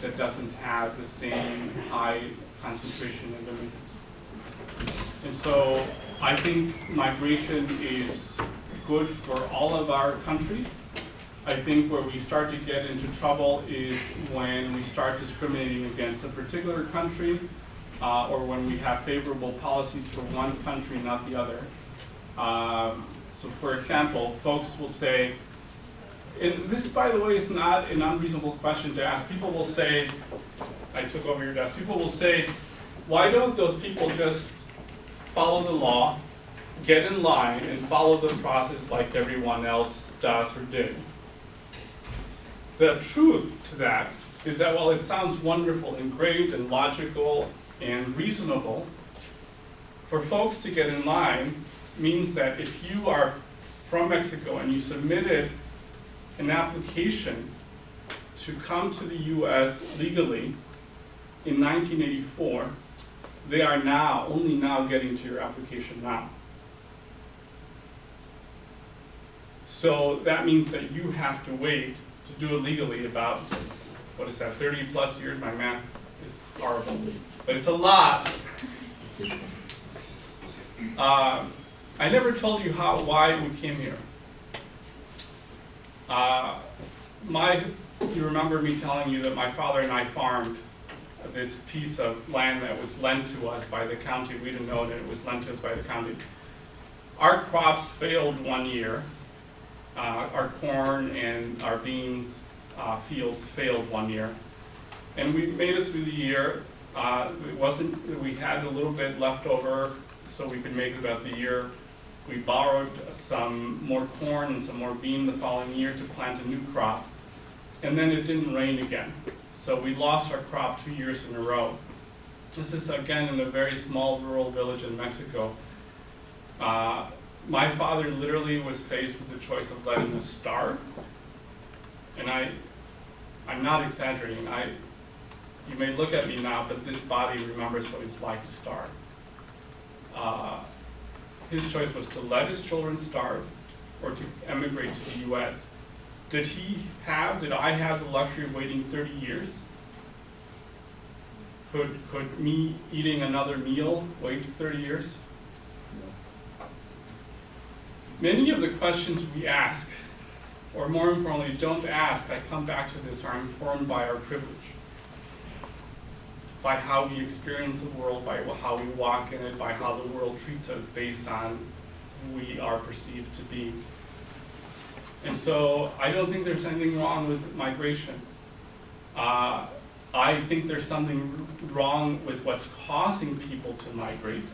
that doesn't have the same high concentration of immigrants. And so I think migration is good for all of our countries. I think where we start to get into trouble is when we start discriminating against a particular country or when we have favorable policies for one country, not the other. So for example, folks will say, and this, by the way, is not an unreasonable question to ask. People will say, I took over your desk, people will say, why don't those people just follow the law, get in line, and follow the process like everyone else does or did? The truth to that is that while it sounds wonderful and great and logical and reasonable, for folks to get in line means that if you are from Mexico and you submitted an application to come to the US legally in 1984, they are now, only now getting to your application now. So that means that you have to wait to do it legally about, what is that, 30 plus years? My math is horrible, but it's a lot. I never told you why we came here. You remember me telling you that my father and I farmed this piece of land that was lent to us by the county. We didn't know that it was lent to us by the county. Our crops failed one year. Our corn and our beans fields failed one year. And we made it through the year. We had a little bit left over so we could make it about the year. We borrowed some more corn and some more bean the following year to plant a new crop. And then it didn't rain again. So we lost our crop 2 years in a row. This is, again, in a very small rural village in Mexico. My father literally was faced with the choice of letting us starve. And I'm not exaggerating. You may look at me now, but this body remembers what it's like to starve. His choice was to let his children starve or to emigrate to the US. Did I have the luxury of waiting 30 years? Could me eating another meal wait 30 years? No. Many of the questions we ask, or more importantly, don't ask, I come back to this, are informed by our privilege. By how we experience the world, by how we walk in it, by how the world treats us based on who we are perceived to be. And so I don't think there's anything wrong with migration. I think there's something wrong with what's causing people to migrate,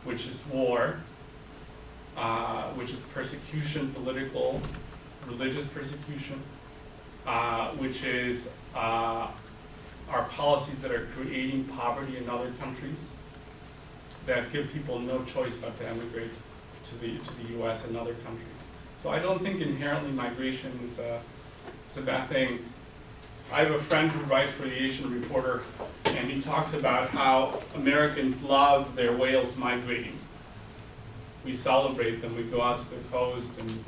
which is war, which is persecution, political, religious persecution, which is our policies that are creating poverty in other countries that give people no choice but to emigrate to the US and other countries. So I don't think inherently migration is a bad thing. I have a friend who writes for the Asian Reporter, and he talks about how Americans love their whales migrating. We celebrate them, we go out to the coast, and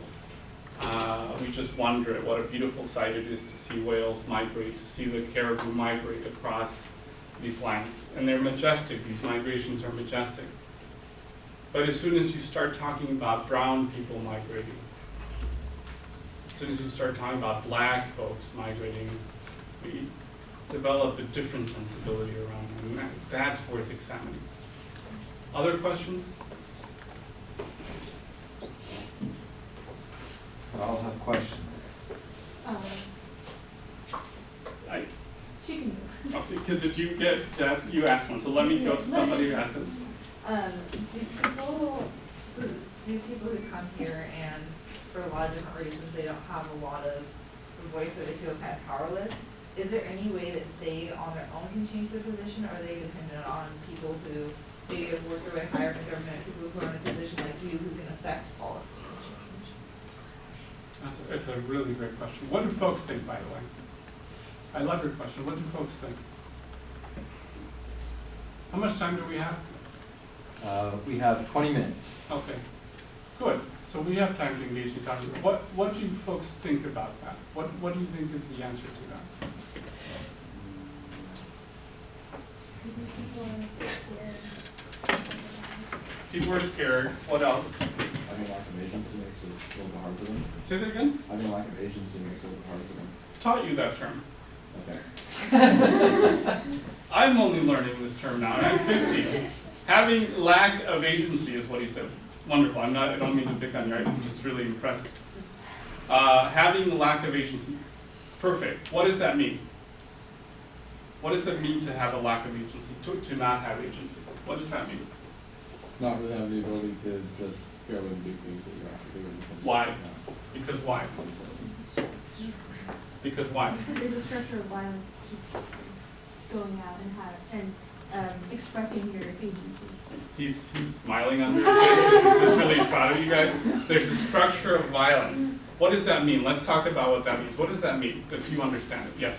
we just wonder at what a beautiful sight it is to see whales migrate, to see the caribou migrate across these lands. And they're majestic, these migrations are majestic. But as soon as you start talking about brown people migrating, as soon as you start talking about black folks migrating, we develop a different sensibility around them, and that's worth examining. Other questions? I'll have questions. She can do. Okay, because if you get you asked one, so let me go to somebody who asked it. Do people, so these people who come here and for a lot of different reasons they don't have a lot of voice or they feel kind of powerless, is there any way that they on their own can change their position, or are they dependent on people who maybe have worked their way higher in the government, people who are in a position like you who can affect policy and change? It's a really great question. What do folks think, by the way? I love your question. What do folks think? How much time do we have? We have 20 minutes. Okay, good. So we have time to engage in conversation. What do you folks think about that? What do you think is the answer to that? People are scared. What else? Having lack of agency makes it a little bit hard for them. Say that again? Having lack of agency makes it a little bit hard for them. Taught you that term. Okay. I'm only learning this term now, and I'm 50. Having lack of agency is what he said. Wonderful. I don't mean to pick on you. I'm just really impressed. Having a lack of agency. Perfect. What does that mean? What does it mean to have a lack of agency? To not have agency? What does that mean? Not really having the ability to just go and do things that you have to do. Why? Because why? Because why? Because there's a structure of violence that keeps going out and expressing your agency. He's smiling under his face. He's just really proud of you guys. There's a structure of violence. What does that mean? Let's talk about what that means. What does that mean? Does you understand it? Yes.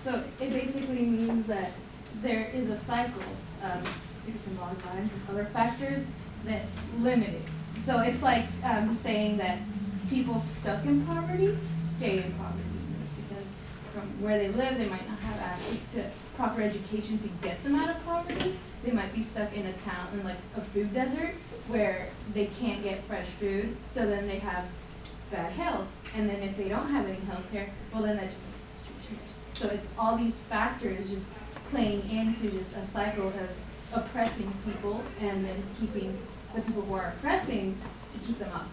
So it basically means that there is a cycle through symbolic violence and other factors that limit it. So it's like saying that people stuck in poverty stay in poverty. It's because from where they live, they might not have access to proper education to get them out of poverty. They might be stuck in a town, in like a food desert, where they can't get fresh food, so then they have bad health. And then if they don't have any health care, well then that just makes the situation worse. So it's all these factors just playing into just a cycle of oppressing people and then keeping the people who are oppressing to keep them up.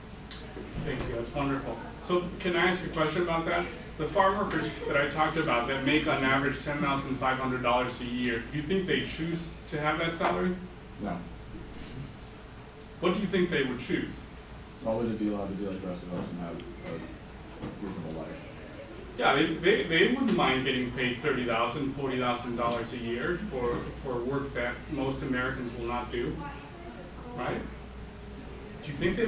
Thank you. That's wonderful. So can I ask you a question about that? The farm workers that I talked about that make on average $10,500 a year, do you think they choose to have that salary? No. What do you think they would choose? Probably to be allowed to be like the rest of us and have a reasonable life. Yeah, they wouldn't mind getting paid $30,000, $40,000 a year for work that most Americans will not do, right? Do you think they